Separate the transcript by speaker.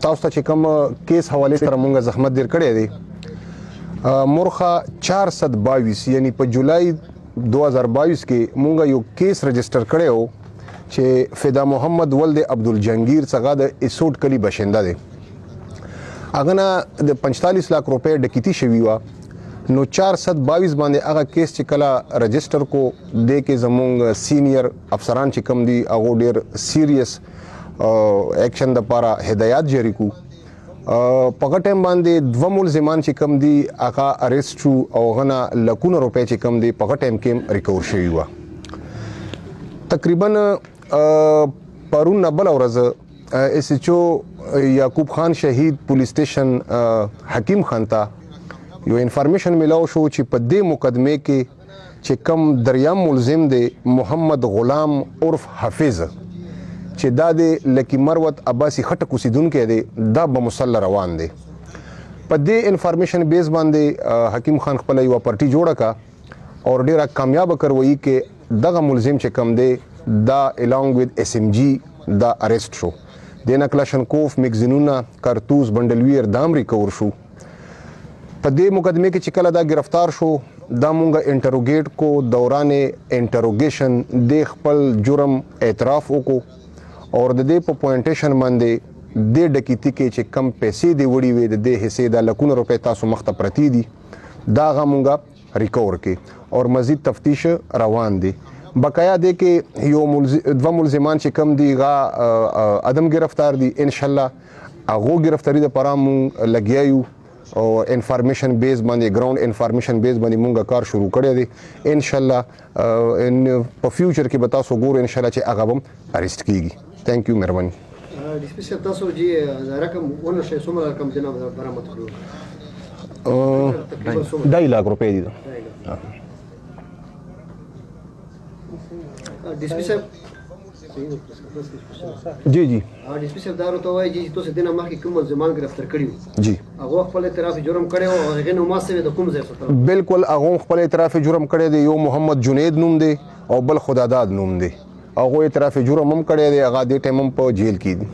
Speaker 1: تاسو ته چې کوم کیس حواله سره مونږ زحمت ډیر کړی دی مرخه 422 یعنی په جولای 2022 کې مونږ یو کیس رجسٹر کړی و چې فدا محمد ولد عبدالجنگیر څنګه د اسوټ کلی باشنده دی هغه نه د 45 लाख روپے ډکیتی شوی و نو 422 باندې هغه کیس چې کله رجسٹر کو د کې زمونږ سینیئر افسران چې کم دي هغه ډیر سیریس ایکشن د لپاره هدایت جاری کو په ټیم باندې دوه ملزمان چې کم دي هغه اریسټ شو او غنا لکونه روپے چې کم دي په ټیم کې ریکور شوی و تقریبا پرون بل ورځ اس ایچ او یعقوب خان شهید پولیس سټیشن حکیم خان ته یو انفارمیشن ملاو شو چې په دې مقدمه کې چې کم دریام ملزم دی محمد غلام عرف حافظ چې دا د لکی مروت عباسی خټک اوسیدونکو دی دا به مسلح روان دی په دې انفارمیشن بیس باندې حکیم خان خپل یو پارټي جوړه کا اور ډیره کامیاب کروي کې دغه ملزم چې کم دی دا along with SMG دا اریسټ شو د کلاشنکوف میگزینونه کارتوس بندلویر دام ریکور شو په دې مقدمه کې چې کله دا گرفتار شو دا مونږه انټروګیټ کو دوران انټروګیشن د خپل جرم اعتراف وکړو اور د دې په پوینټیشن باندې د ډکیتی کې چې کم پیسې دی وړي وي د دې حصے د لکونه روپے تاسو مخته پرتی دي دا غمونګه ریکور کې اور مزید تفتیش روان دي بقایا دی کې یو دوه ملزمان چې کم دي غا عدم گرفتار دي ان شاء الله هغه گرفتاری د پرامو لګیایو او انفارمیشن بیس باندې ګراوند انفارمیشن بیس باندې مونږه کار شروع کړی دی ان شاء الله ان په فیوچر کې به تاسو ګورئ ان شاء الله چې هغه هم اریسټ کیږي ثانک یو مهرباني
Speaker 2: ډي سي پي صاحب تاسو چې رقم ونه شي څومره رقم جناب برآمد کړو
Speaker 1: 2 लाख روپے دي
Speaker 2: ډي سي پي صاحب
Speaker 1: جی جی
Speaker 2: ډي سي پي صاحب دا ورته وایي چې تاسو دنه مخکې کوم ملزمان گرفتار کړیو
Speaker 1: جی
Speaker 2: هغه خپل اعتراف جرم کړی او هغه نو ماسه د کوم ځای څخه
Speaker 1: بالکل هغه خپل اعتراف جرم کړی دی یو محمد جنید نوم دی او بل خداداد نوم دی هغه اعتراف جرم هم کړی دی هغه د ټیم په جیل کې دی